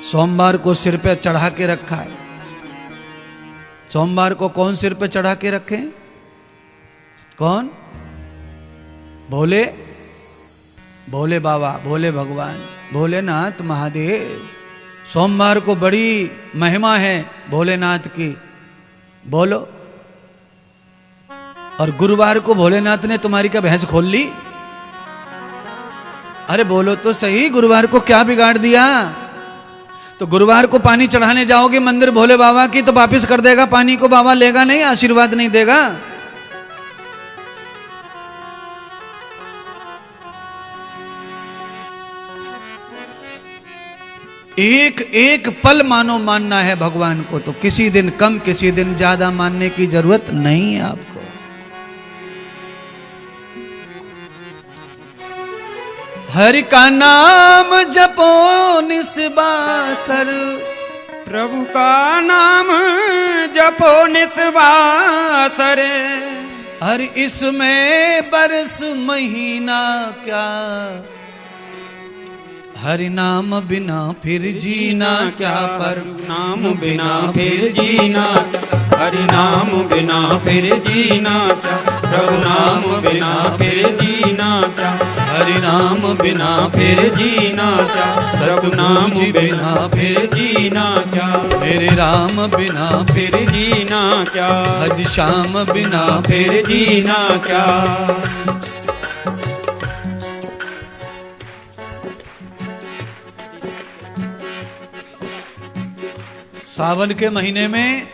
सोमवार को सिर पे चढ़ा के रखा है। सोमवार को कौन सिर पे चढ़ा के रखे? कौन? भोले, भोले बाबा, भोले भगवान, भोलेनाथ महादेव। सोमवार को बड़ी महिमा है भोलेनाथ की, बोलो। और गुरुवार को भोलेनाथ ने तुम्हारी क्या भैंस खोल ली? अरे बोलो तो सही, गुरुवार को क्या बिगाड़ दिया? तो गुरुवार को पानी चढ़ाने जाओगे मंदिर भोले बाबा की तो वापिस कर देगा पानी को, बाबा लेगा नहीं, आशीर्वाद नहीं देगा। एक एक पल मानो मानना है भगवान को, तो किसी दिन कम किसी दिन ज्यादा मानने की जरूरत नहीं है आपको। हरि का नाम जपो निस्बासर, प्रभु का नाम जपो निस्बासर। हर इसमें बरस महीना क्या, हरि नाम बिना फिर जीना क्या। पर नाम बिना फिर जीना, हरि नाम बिना फिर जीना क्या। प्रभु नाम बिना फिर जीना क्या, हरि नाम बिना फिर जीना क्या। सतनाम बिना फिर जीना क्या, मेरे राम बिना फिर जीना क्या। हज श्याम बिना फिर जीना क्या। सावन के महीने में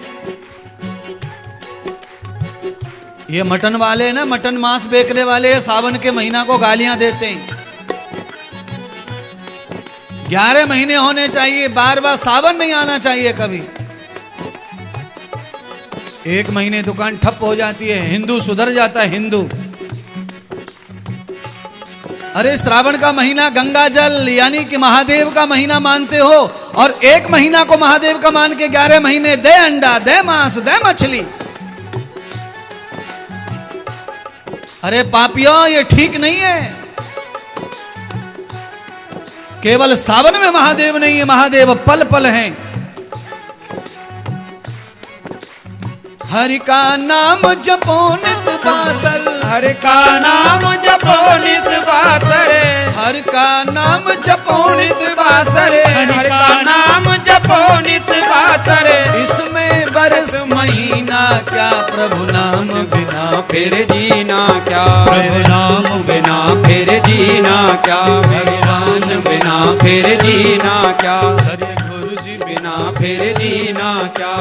ये मटन वाले ना, मटन मांस बेचने वाले सावन के महीना को गालियां देते हैं। 11 महीने होने चाहिए, बार बार सावन नहीं आना चाहिए कभी। 1 महीने दुकान ठप हो जाती है, हिंदू सुधर जाता है हिंदू। अरे श्रावण का महीना गंगा जल यानी कि महादेव का महीना मानते हो, और 1 महीना को महादेव का मान के 11 महीने दे अंडा, दे मांस, दे मछली। अरे पापियों, ये ठीक नहीं है। केवल सावन में महादेव नहीं है, महादेव पल पल हैं। हरि का नाम जपो नित बासर, हरि का नाम जपो नित बासर। हरि का नाम जपो नित बासर, हरि का नाम जपो नित बासर। इसमें बरस महीना क्या, प्रभु नाम बिना फिर जीना क्या। प्रभु नाम बिना फिर जीना क्या। भगवान बिना फिर जीना क्या। हरि गुरु जी बिना फिर जीना क्या।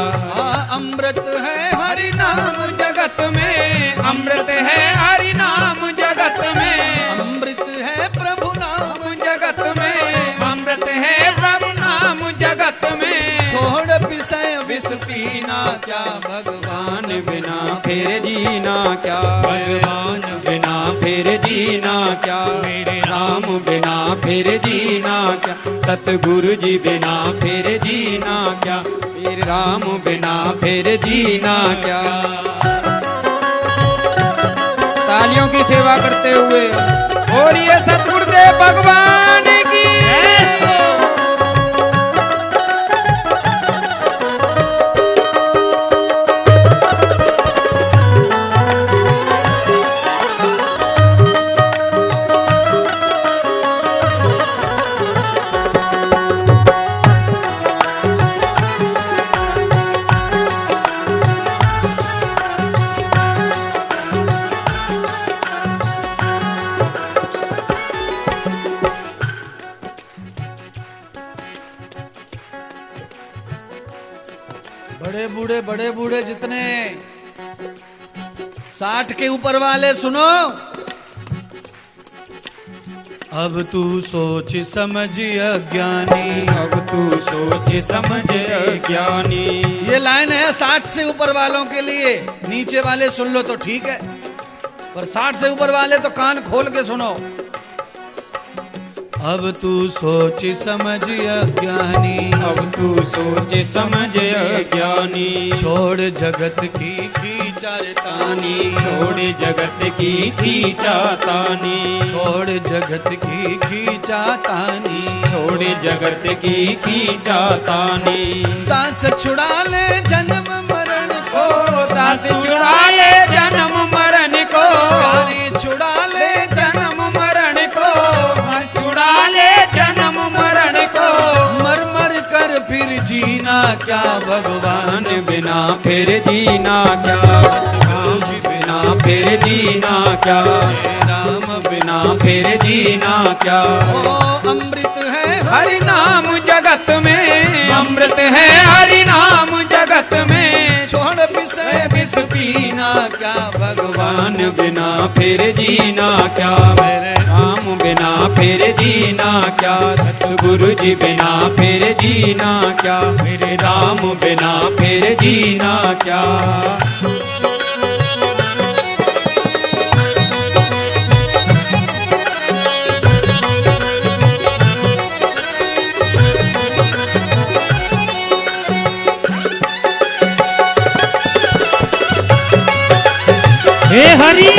अमृत है हरि नाम जगत में, अमृत है हरि नाम जगत में। अमृत है प्रभु नाम जगत में, अमृत है प्रभु नाम जगत में। छोड़ विषय विष पीना क्या, भगवान बिना फिर जीना क्या। भगवान बिना फिर जीना क्या। मेरे राम बिना फिर जीना क्या। सतगुरु जी बिना फिर जीना क्या। मेरे राम बिना फिर जीना क्या। तालियों की सेवा करते हुए बोलिए सतगुरुदेव भगवान की। बड़े बूढ़े जितने 60 के ऊपर वाले सुनो। अब तू सोच समझ अज्ञानी, अब तू सोच समझ अज्ञानी। ये लाइन है 60 से ऊपर वालों के लिए। नीचे वाले सुन लो तो ठीक है, पर 60 से ऊपर वाले तो कान खोल के सुनो। अब तू सोच समझ अज्ञानी, अब तू सोच समझ अज्ञानी। छोड़ जगत की खींचातानी, छोड़ जगत की खींचातानी। छोड़ जगत की खींचातानी। छोड़ छोड़े जगत की खींचा तानी। दास छुड़ा ले जन्म मरण को, दास छुड़ा ले जन्म मरण को, प्यारे छुड़ा ले जन्म मरण को, छुड़ा ले जन्म मरण को। मर मर कर फिर जीना क्या भगवान बिना फिर जीना क्या, बिना फिर जीना क्या, राम बिना फिर जीना क्या। ओ अमृत है हरि नाम जगत में, अमृत है हरि नाम जगत में, छोड़ पिसे बिस पीना क्या भगवान भगवान बिना फिर जीना क्या, मेरे राम बिना फिर जीना क्या, सतगुरु जी बिना फिर जीना क्या, मेरे राम बिना फिर जीना क्या। हे हरि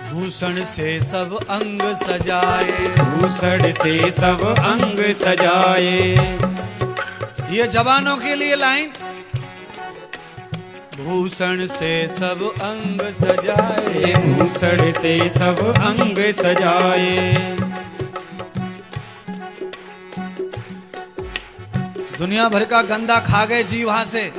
भूषण से सब अंग सजाए, भूषण से सब अंग सजाए। ये जवानों के लिए लाइन। भूषण से सब अंग सजाए, भूषण से सब अंग सजाए। दुनिया भर का गंदा खा गए जीवा से,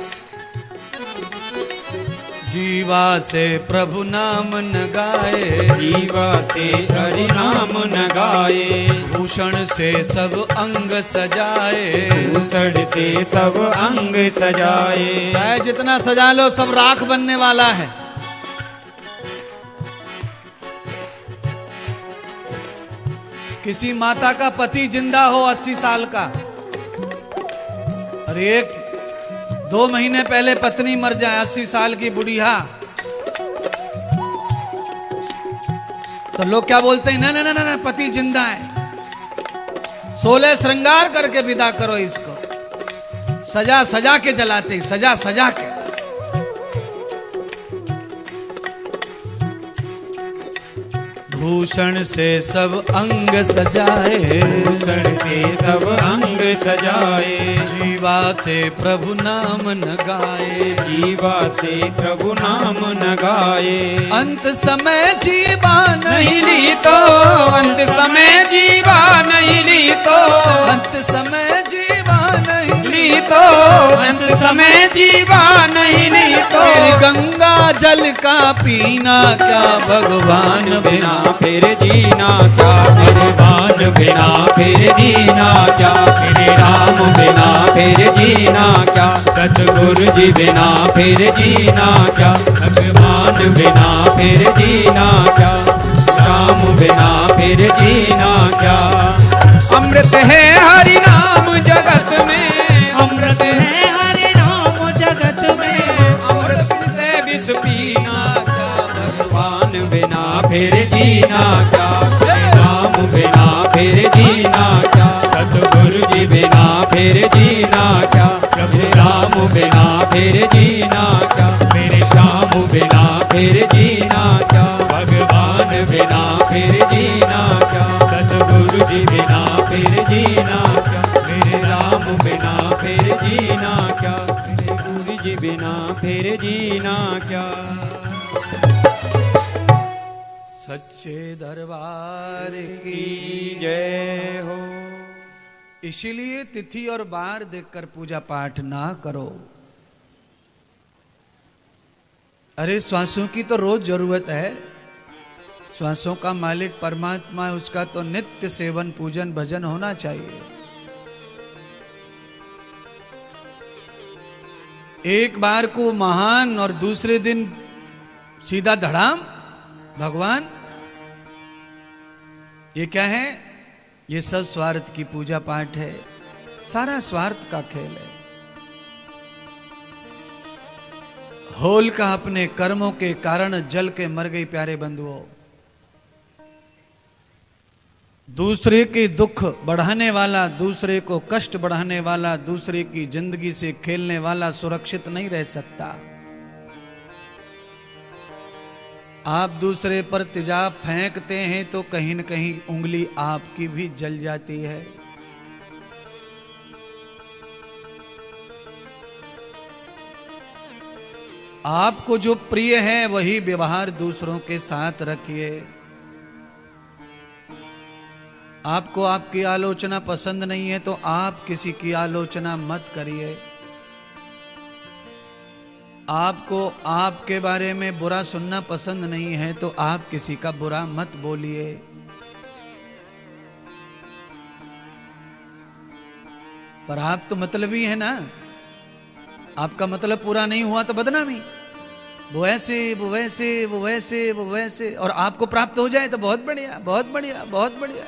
जीवा से प्रभु नाम न गाए, जीवा से हरि नाम न गाए। भूषण से सब अंग सजाए, भूषण से सब अंग सजाए। चाहे जितना सजा लो सब राख बनने वाला है। किसी माता का पति जिंदा हो 80 साल का, और एक 2 महीने पहले पत्नी मर जाए, 80 साल की बुढ़िया, तो लोग क्या बोलते हैं, ना ना ना ना पति जिंदा है, 16 श्रृंगार करके विदा करो इसको। सजा सजा के जलाते, सजा सजा के। भूषण से सब अंग सजाए, भूषण से सब अंग सजाए। जीवा से प्रभु नाम न गाए, जीवा से प्रभु नाम न गाए। अंत समय जीवा नहीं ली तो, अंत समय जीवा नहीं ली तो, अंत समय जीवा नहीं ली तो, अंत समय जीवा नहीं ली तो। फिर गंगा जल का पीना क्या भगवान बिना फिर जीना क्या, भगवान बिना फिर जीना क्या, मेरे राम बिना फिर जीना क्या, सतगुरु जी बिना फिर जीना क्या, भगवान बिना फिर जीना क्या, राम बिना फिर जीना क्या। अमृत है हरि नाम जगत में, अमृत है हरि नाम जगत में, अमृत से विष पीना क्या, भगवान बिना फिर जीना क्या, राम बिना फिर जीना क्या, सतगुरु जी बिना फिर जीना क्या, प्रभु राम बिना फिर जीना क्या, मेरे श्याम बिना फिर जीना क्या, भगवान बिना फिर जीना क्या, सतगुरु जी बिना फिर जीना क्या, मेरे राम बिना फिर जीना क्या, मेरे गुरु जी बिना फिर जीना क्या। सच्चे दरबार की जय हो। इसलिए तिथि और बार देखकर पूजा पाठ ना करो। अरे श्वासों की तो रोज जरूरत है, श्वासों का मालिक परमात्मा है, उसका तो नित्य सेवन पूजन भजन होना चाहिए। एक बार को महान और दूसरे दिन सीधा धड़ाम भगवान, ये क्या है? ये सब स्वार्थ की पूजा पाठ है, सारा स्वार्थ का खेल है। होल का अपने कर्मों के कारण जल के मर गई प्यारे बंधुओं। दूसरे के दुख बढ़ाने वाला, दूसरे को कष्ट बढ़ाने वाला, दूसरे की जिंदगी से खेलने वाला सुरक्षित नहीं रह सकता। आप दूसरे पर तेजाब फेंकते हैं तो कहीं न कहीं उंगली आपकी भी जल जाती है। आपको जो प्रिय है वही व्यवहार दूसरों के साथ रखिए। आपको आपकी आलोचना पसंद नहीं है तो आप किसी की आलोचना मत करिए। आपको आपके बारे में बुरा सुनना पसंद नहीं है तो आप किसी का बुरा मत बोलिए। पर आप तो मतलबी है ना, आपका मतलब पूरा नहीं हुआ तो बदनामी। वो ऐसे वो वैसे वो वैसे वो वैसे, और आपको प्राप्त हो जाए तो बहुत बढ़िया बहुत बढ़िया बहुत बढ़िया।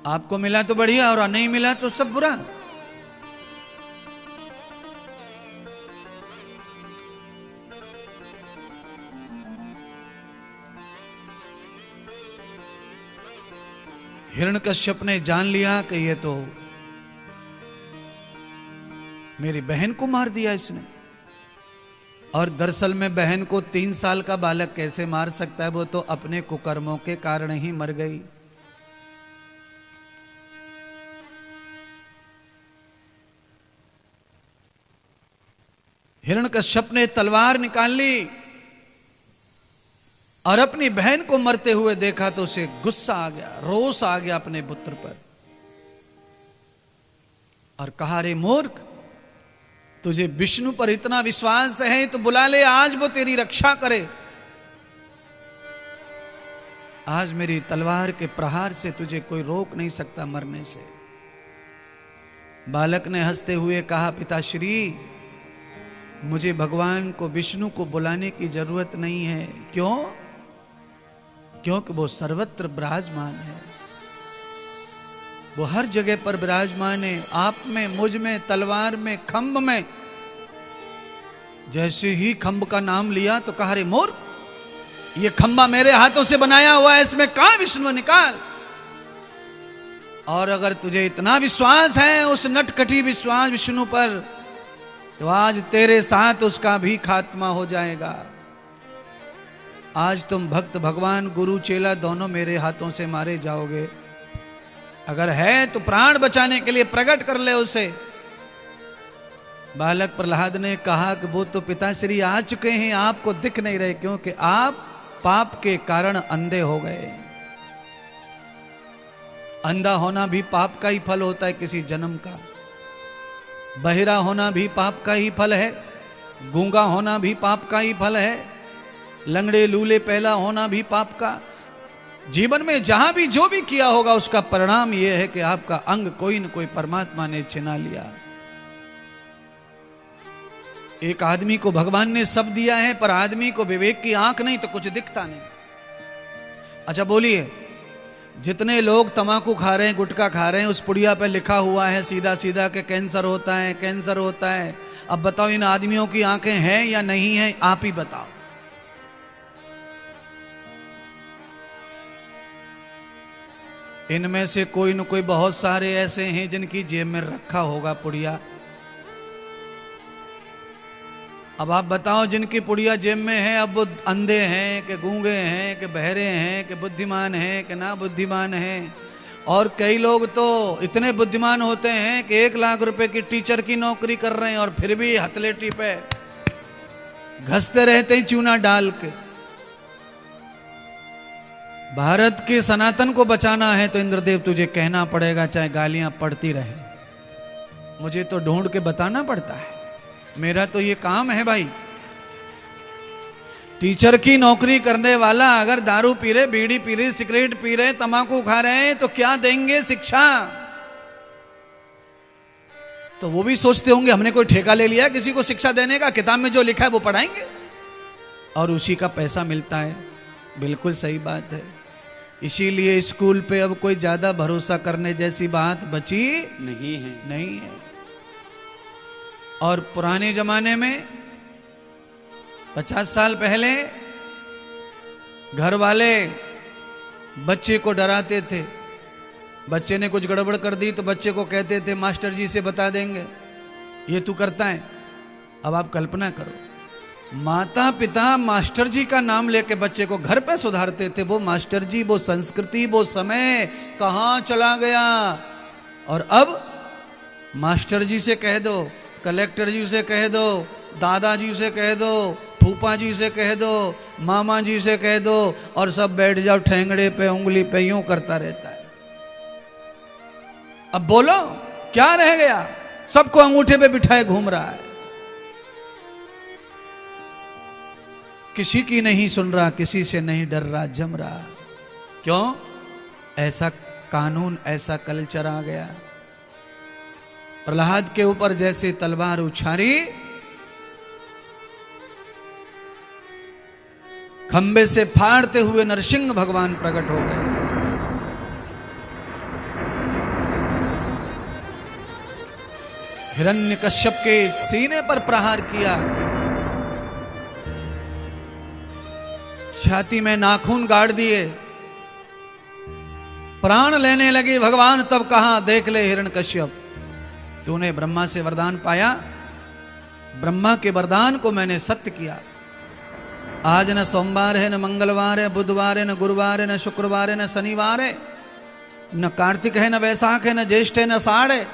आपको मिला तो बढ़िया और नहीं मिला तो सब बुरा। हिरण्यकश्यप ने जान लिया कि ये तो मेरी बहन को मार दिया इसने। और दरअसल में बहन को 3 साल का बालक कैसे मार सकता है, वो तो अपने कुकर्मों के कारण ही मर गई। हिरण्यकश्यप ने तलवार निकाल ली और अपनी बहन को मरते हुए देखा तो उसे गुस्सा आ गया, रोष आ गया अपने पुत्र पर, और कहा, रे मूर्ख, तुझे विष्णु पर इतना विश्वास है तो बुला ले, आज वो तेरी रक्षा करे। आज मेरी तलवार के प्रहार से तुझे कोई रोक नहीं सकता मरने से। बालक ने हंसते हुए कहा, पिताश्री, मुझे भगवान को, विष्णु को बुलाने की जरूरत नहीं है। क्यों? क्योंकि वो सर्वत्र विराजमान है, वो हर जगह पर विराजमान है। आप में, मुझ में, तलवार में, खंभ में। जैसे ही खंभ का नाम लिया तो कहा, रे मूर्ख, ये खंभा मेरे हाथों से बनाया हुआ है, इसमें कहां विष्णु, निकाल। और अगर तुझे इतना विश्वास है, उस नटखटी विश्वास विष्णु पर, तो आज तेरे साथ उसका भी खात्मा हो जाएगा। आज तुम भक्त, भगवान, गुरु, चेला दोनों मेरे हाथों से मारे जाओगे। अगर है तो प्राण बचाने के लिए प्रकट कर ले उसे। बालक प्रहलाद ने कहा कि वो तो पिताश्री आ चुके हैं, आपको दिख नहीं रहे, क्योंकि आप पाप के कारण अंधे हो गए। अंधा होना भी पाप का ही फल होता है किसी जन्म का। बहिरा होना भी पाप का ही फल है, गूंगा होना भी पाप का ही फल है, लंगड़े लूले पहला होना भी पाप का। जीवन में जहां भी जो भी किया होगा उसका परिणाम यह है कि आपका अंग कोई न कोई परमात्मा ने छिना लिया। एक आदमी को भगवान ने सब दिया है, पर आदमी को विवेक की आंख नहीं तो कुछ दिखता नहीं। अच्छा बोलिए, जितने लोग तंबाकू खा रहे हैं, गुटखा खा रहे हैं, उस पुड़िया पे लिखा हुआ है सीधा सीधा कि कैंसर होता है, कैंसर होता है। अब बताओ, इन आदमियों की आंखें हैं या नहीं हैं? आप ही बताओ। इनमें से कोई न कोई, बहुत सारे ऐसे हैं जिनकी जेब में रखा होगा पुड़िया। अब आप बताओ, जिनकी पुड़िया जेब में है, अब वो अंधे हैं कि गूंगे हैं कि बहरे हैं कि बुद्धिमान हैं कि ना बुद्धिमान हैं। और कई लोग तो इतने बुद्धिमान होते हैं कि 1 लाख रुपए की टीचर की नौकरी कर रहे हैं और फिर भी हथलेटी पे घसते रहते हैं चूना डाल के। भारत के सनातन को बचाना है तो इंद्रदेव तुझे कहना पड़ेगा, चाहे गालियां पड़ती रहे। मुझे तो ढूंढ के बताना पड़ता है, मेरा तो ये काम है भाई। टीचर की नौकरी करने वाला अगर दारू पी रहे, बीड़ी पी रहे, सिगरेट पी रहे, तंबाकू खा रहे हैं तो क्या देंगे शिक्षा? तो वो भी सोचते होंगे हमने कोई ठेका ले लिया किसी को शिक्षा देने का, किताब में जो लिखा है वो पढ़ाएंगे और उसी का पैसा मिलता है। बिल्कुल सही बात है। इसीलिए स्कूल पे अब कोई ज्यादा भरोसा करने जैसी बात बची नहीं है, नहीं है। और पुराने जमाने में 50 साल पहले घर वाले बच्चे को डराते थे। बच्चे ने कुछ गड़बड़ कर दी तो बच्चे को कहते थे मास्टर जी से बता देंगे, ये तू करता है। अब आप कल्पना करो, माता पिता मास्टर जी का नाम लेके बच्चे को घर पे सुधारते थे, वो मास्टर जी, वो संस्कृति, वो समय कहाँ चला गया। और अब मास्टर जी से कह दो, कलेक्टर जी से कह दो, दादाजी से कह दो, फूफा जी से कह दो, मामा जी से कह दो, और सब बैठ जाओ ठेंगड़े पे उंगली पे यूं करता रहता है। अब बोलो क्या रह गया? सबको अंगूठे पे बिठाए घूम रहा है, किसी की नहीं सुन रहा, किसी से नहीं डर रहा, जम रहा। क्यों? ऐसा कानून, ऐसा कल्चर आ गया। प्रहलाद के ऊपर जैसे तलवार उछारी, खंबे से फाड़ते हुए नरसिंह भगवान प्रकट हो गए। हिरण्यकश्यप के सीने पर प्रहार किया, छाती में नाखून गाड़ दिए, प्राण लेने लगे भगवान। तब कहा, देख ले हिरण्यकश्यप, तूने ब्रह्मा से वरदान पाया, ब्रह्मा के वरदान को मैंने सत्य किया। आज न सोमवार है, न मंगलवार है, बुधवार है, न गुरुवार है, न शुक्रवार है, न शनिवार है, न कार्तिक है, न वैशाख है, न ज्येष्ठ है, न आषाढ़ है।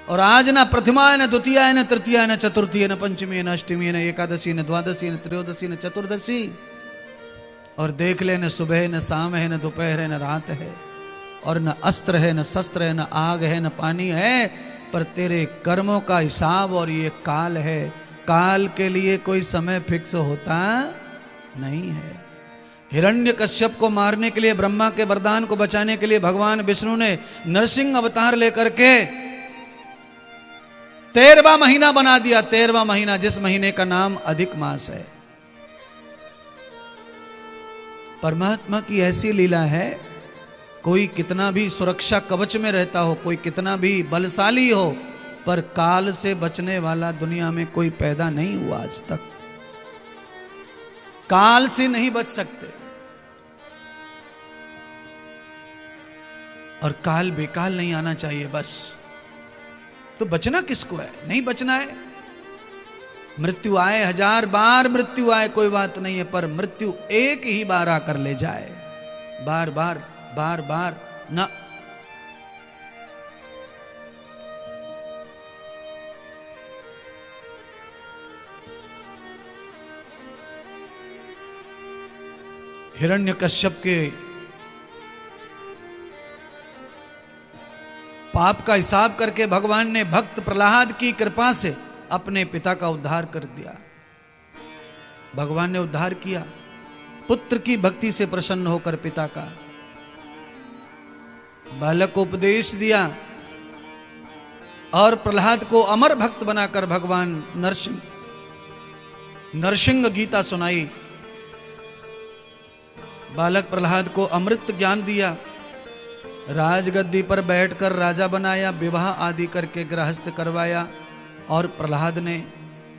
और आज न प्रथमा है, न द्वितीया है, न तृतीया है, न चतुर्थी है, न पंचमी है, न अष्टमी है, न एकादशी, न द्वादशी, न त्रयोदशी, न चतुर्दशी। और देख ले, न सुबह है, न शाम है, न दोपहर है, न रात है, और न अस्त्र है, न शस्त्र है, न आग है, न पानी है, पर तेरे कर्मों का हिसाब और ये काल है। काल के लिए कोई समय फिक्स होता नहीं है। हिरण्यकश्यप को मारने के लिए, ब्रह्मा के वरदान को बचाने के लिए भगवान विष्णु ने नरसिंह अवतार लेकर के 13वां महीना बना दिया। 13वां महीना, जिस महीने का नाम अधिक मास है। परमात्मा की ऐसी लीला है, कोई कितना भी सुरक्षा कवच में रहता हो, कोई कितना भी बलशाली हो, पर काल से बचने वाला दुनिया में कोई पैदा नहीं हुआ आज तक। काल से नहीं बच सकते। और काल बेकाल नहीं आना चाहिए बस। तो बचना किसको है? नहीं बचना है। मृत्यु आए, 1000 बार मृत्यु आए, कोई बात नहीं है, पर मृत्यु एक ही बार आकर ले जाए, बार बार बार बार ना। हिरण्यकश्यप के पाप का हिसाब करके भगवान ने भक्त प्रहलाद की कृपा से अपने पिता का उद्धार कर दिया। भगवान ने उद्धार किया, पुत्र की भक्ति से प्रसन्न होकर पिता का। बालक को उपदेश दिया और प्रहलाद को अमर भक्त बनाकर भगवान नरसिंह गीता सुनाई। बालक प्रहलाद को अमृत ज्ञान दिया, राजगद्दी पर बैठकर राजा बनाया, विवाह आदि करके गृहस्थ करवाया। और प्रहलाद ने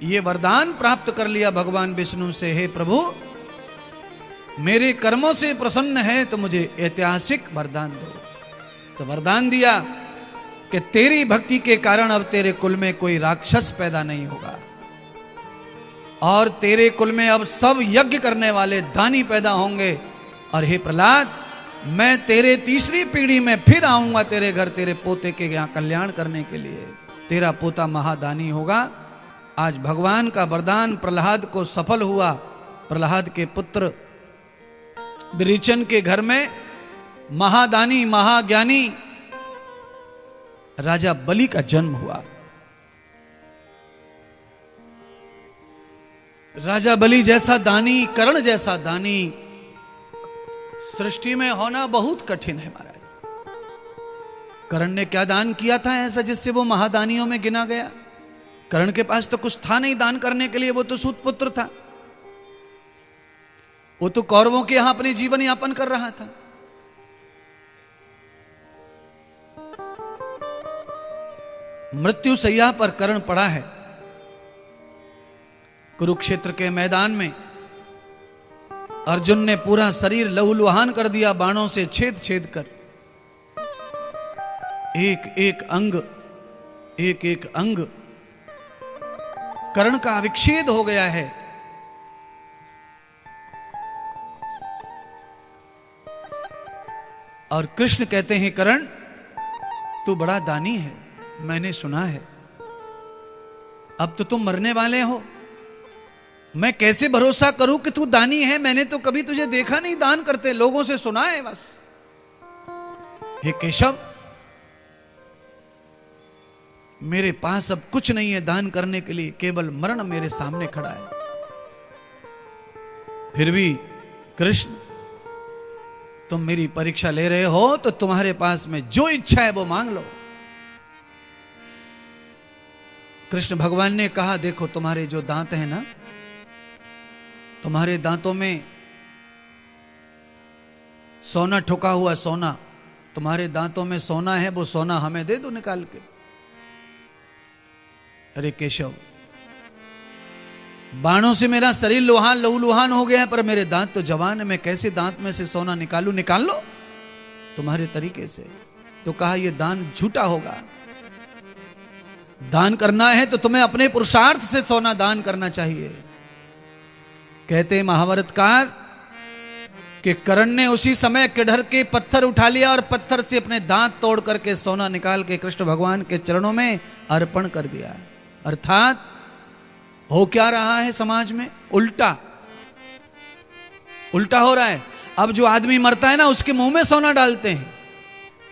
ये वरदान प्राप्त कर लिया भगवान विष्णु से, हे प्रभु, मेरे कर्मों से प्रसन्न है तो मुझे ऐतिहासिक वरदान दो। तो वरदान दिया कि तेरी भक्ति के कारण अब तेरे कुल में कोई राक्षस पैदा नहीं होगा, और तेरे कुल में अब सब यज्ञ करने वाले दानी पैदा होंगे। और हे प्रहलाद, मैं तेरे तीसरी पीढ़ी में फिर आऊंगा तेरे घर, तेरे पोते के यहाँ कल्याण करने के लिए। तेरा पोता महादानी होगा। आज भगवान का वरदान प्रहलाद को सफल हुआ। प्रहलाद के पुत्र विरेचन के घर में महादानी, महाज्ञानी राजा बलि का जन्म हुआ। राजा बलि जैसा दानी, कर्ण जैसा दानी सृष्टि में होना बहुत कठिन है महाराज। कर्ण ने क्या दान किया था ऐसा जिससे वो महादानियों में गिना गया? कर्ण के पास तो कुछ था नहीं दान करने के लिए, वो तो सूत पुत्र था, वो तो कौरवों के यहां अपने जीवन यापन कर रहा था। मृत्यु सैया पर कर्ण पड़ा है कुरुक्षेत्र के मैदान में। अर्जुन ने पूरा शरीर लहूलुहान कर दिया, बाणों से छेद छेद कर। एक एक अंग कर्ण का विच्छेद हो गया है। और कृष्ण कहते हैं, कर्ण तू बड़ा दानी है, मैंने सुना है। अब तो तुम मरने वाले हो, मैं कैसे भरोसा करूं कि तू दानी है? मैंने तो कभी तुझे देखा नहीं दान करते, लोगों से सुना है बस। हे केशव, मेरे पास अब कुछ नहीं है दान करने के लिए, केवल मरण मेरे सामने खड़ा है। फिर भी कृष्ण, तुम मेरी परीक्षा ले रहे हो तो तुम्हारे पास में जो इच्छा है वो मांग लो। कृष्ण भगवान ने कहा, देखो तुम्हारे जो दांत हैं ना, तुम्हारे दांतों में सोना ठुका हुआ, सोना, तुम्हारे दांतों में सोना है, वो सोना हमें दे दो निकाल के। अरे केशव, बाणों से मेरा शरीर लहूलुहान हो गया है, पर मेरे दांत तो जवान है, मैं कैसे दांत में से सोना निकालूं? निकाल लो तुम्हारे तरीके से। तो कहा, यह दान झूठा होगा। दान करना है तो तुम्हें अपने पुरुषार्थ से सोना दान करना चाहिए। कहते हैं महाभारतकार कि कर्ण ने उसी समय किडहर के पत्थर उठा लिया और पत्थर से अपने दांत तोड़ करके सोना निकाल के कृष्ण भगवान के चरणों में अर्पण कर दिया। अर्थात हो क्या रहा है समाज में? उल्टा हो रहा है। अब जो आदमी मरता है ना, उसके मुंह में सोना डालते हैं।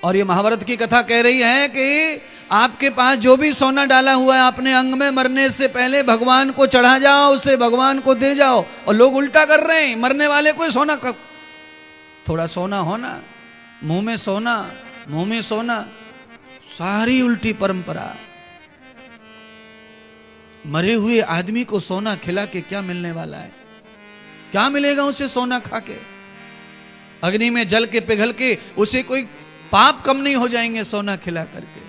और ये महाभारत की कथा कह रही है कि आपके पास जो भी सोना डाला हुआ है, अपने अंग में मरने से पहले भगवान को चढ़ा जाओ, उसे भगवान को दे जाओ। और लोग उल्टा कर रहे हैं, मरने वाले को सोना का थोड़ा सोना होना, मुंह में सोना, सारी उल्टी परंपरा। मरे हुए आदमी को सोना खिला के क्या मिलने वाला है? क्या मिलेगा उसे सोना खा के? अग्नि में जल के पिघल के उसे कोई पाप कम नहीं हो जाएंगे सोना खिला करके।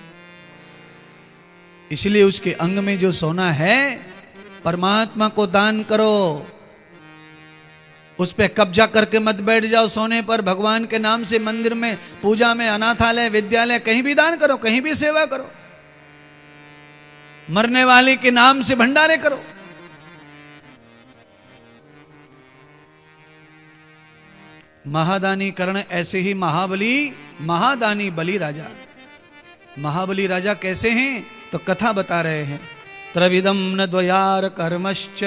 इसलिए उसके अंग में जो सोना है, परमात्मा को दान करो। उस पे कब्जा करके मत बैठ जाओ सोने पर। भगवान के नाम से मंदिर में, पूजा में, अनाथालय, विद्यालय, कहीं भी दान करो, कहीं भी सेवा करो। मरने वाले के नाम से भंडारे करो। महादानी कर्ण, ऐसे ही महादानी बलि राजा। महाबली राजा कैसे हैं? तो कथा बता रहे हैं। त्रविदम न द्वयार कर्मश्च,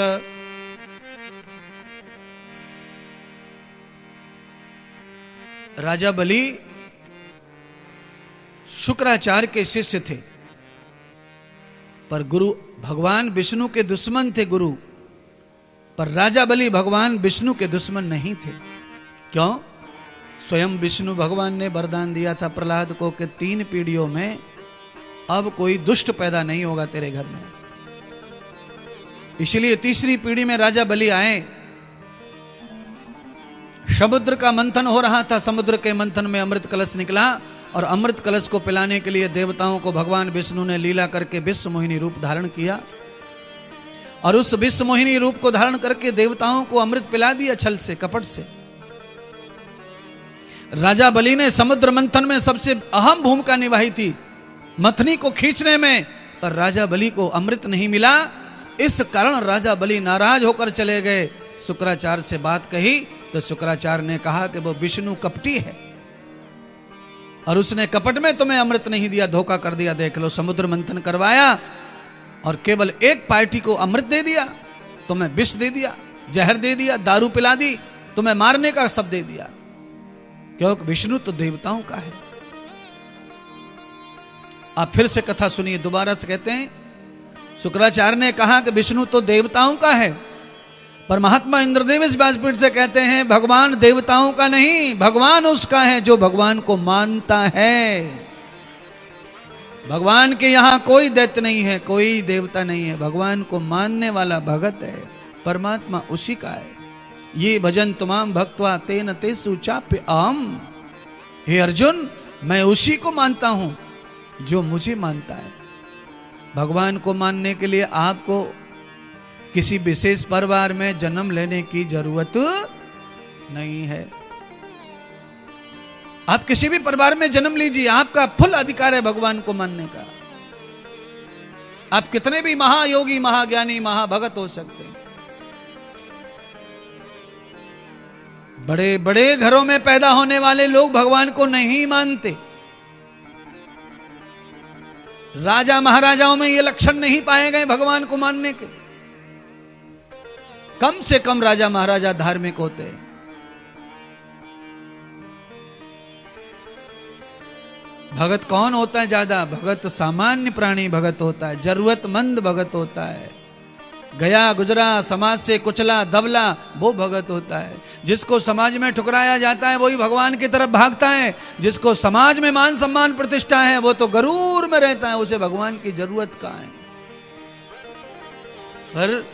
राजा बलि शुक्राचार्य के शिष्य थे, पर गुरु भगवान विष्णु के दुश्मन थे गुरु। पर राजा बलि भगवान विष्णु के दुश्मन नहीं थे। क्यों? स्वयं विष्णु भगवान ने वरदान दिया था प्रहलाद को कि 3 पीढ़ियों में अब कोई दुष्ट पैदा नहीं होगा तेरे घर में। इसलिए 3री पीढ़ी में राजा बलि आए। समुद्र का मंथन हो रहा था, समुद्र के मंथन में अमृत कलश निकला और अमृत कलश को पिलाने के लिए देवताओं को भगवान विष्णु ने लीला करके विश्व मोहिनी रूप धारण किया। और उस विश्व मोहिनी रूप को धारण करके देवताओं को अमृत पिला दिया, छल से, कपट से। राजा बलि ने समुद्र मंथन में सबसे अहम भूमिका निभाई थी, मथनी को खींचने में, पर राजा बलि को अमृत नहीं मिला। इस कारण राजा बलि नाराज होकर चले गए। शुक्राचार्य से बात कही तो शुक्राचार्य ने कहा कि वो विष्णु कपटी है और उसने कपट में तुम्हें अमृत नहीं दिया, धोखा कर दिया। देख लो, समुद्र मंथन करवाया और केवल एक पार्टी को अमृत दे दिया, तुम्हें विष दे दिया, जहर दे दिया, दारू पिला दी, तुम्हें मारने का सब दे दिया। क्योंकि विष्णु तो देवताओं का है। आप फिर से कथा सुनिए, दोबारा से कहते हैं, शुक्राचार्य ने कहा कि विष्णु तो देवताओं का है, पर महात्मा इंद्रदेव इस व्यासपीठ से कहते हैं भगवान देवताओं का नहीं, भगवान उसका है जो भगवान को मानता है। भगवान के यहां कोई दैत्य नहीं है, कोई देवता नहीं है, भगवान को मानने वाला भगत है, परमात्मा उसी का है। ये भजन तुमाम भक्त्वा तेन तेसु चाप्य अहम। हे अर्जुन, मैं उसी को मानता हूं जो मुझे मानता है। भगवान को मानने के लिए आपको किसी विशेष परिवार में जन्म लेने की जरूरत नहीं है। आप किसी भी परिवार में जन्म लीजिए, आपका फुल अधिकार है भगवान को मानने का। आप कितने भी महायोगी, महाज्ञानी, महाभगत हो सकते हैं। बड़े बड़े घरों में पैदा होने वाले लोग भगवान को नहीं मानते। राजा महाराजाओं में ये लक्षण नहीं पाए गए भगवान को मानने के। कम से कम राजा महाराजा धार्मिक होते हैं। भगत कौन होता है ज्यादा? भगत सामान्य प्राणी भगत होता है, जरूरतमंद भगत होता है, गया गुजरा, समाज से कुचला दबला, वो भगत होता है। जिसको समाज में ठुकराया जाता है वही भगवान की तरफ भागता है। जिसको समाज में मान सम्मान प्रतिष्ठा है वो तो गरूर में रहता है, उसे भगवान की जरूरत कहां है। पर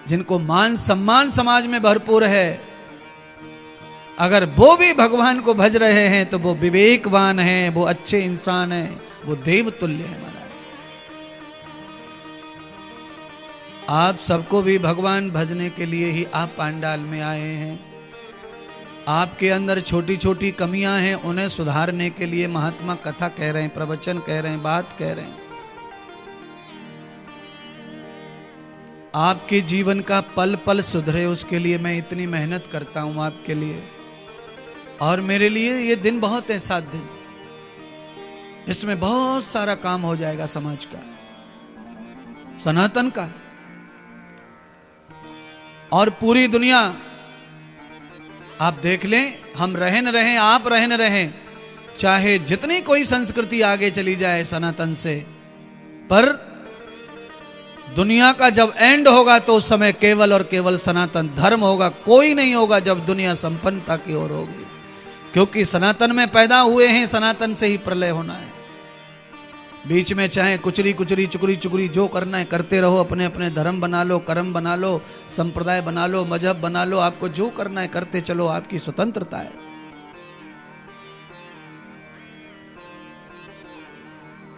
जिनको मान सम्मान समाज में भरपूर है, अगर वो भी भगवान को भज रहे हैं तो वो विवेकवान हैं, वो अच्छे इंसान हैं, वो देवतुल्य है महाराज। आप सबको भी भगवान भजने के लिए ही आप पांडाल में आए हैं। आपके अंदर छोटी छोटी कमियां हैं, उन्हें सुधारने के लिए महात्मा कथा कह रहे हैं, प्रवचन कह रहे हैं, बात कह रहे हैं। आपके जीवन का पल पल सुधरे, उसके लिए मैं इतनी मेहनत करता हूं आपके लिए। और मेरे लिए ये दिन बहुत है, 7 दिन, इसमें बहुत सारा काम हो जाएगा समाज का, सनातन का और पूरी दुनिया। आप देख लें, हम रहे न रहें, आप रहे न रहें, चाहे जितनी कोई संस्कृति आगे चली जाए सनातन से, पर दुनिया का जब एंड होगा तो उस समय केवल और केवल सनातन धर्म होगा। कोई नहीं होगा जब दुनिया संपन्नता की ओर होगी, क्योंकि सनातन में पैदा हुए हैं, सनातन से ही प्रलय होना है। बीच में चाहे कुचरी कुचरी चुकरी चुकरी जो करना है करते रहो, अपने अपने धर्म बना लो, कर्म बना लो, संप्रदाय बना लो, मजहब बना लो, आपको जो करना है करते चलो, आपकी स्वतंत्रता है।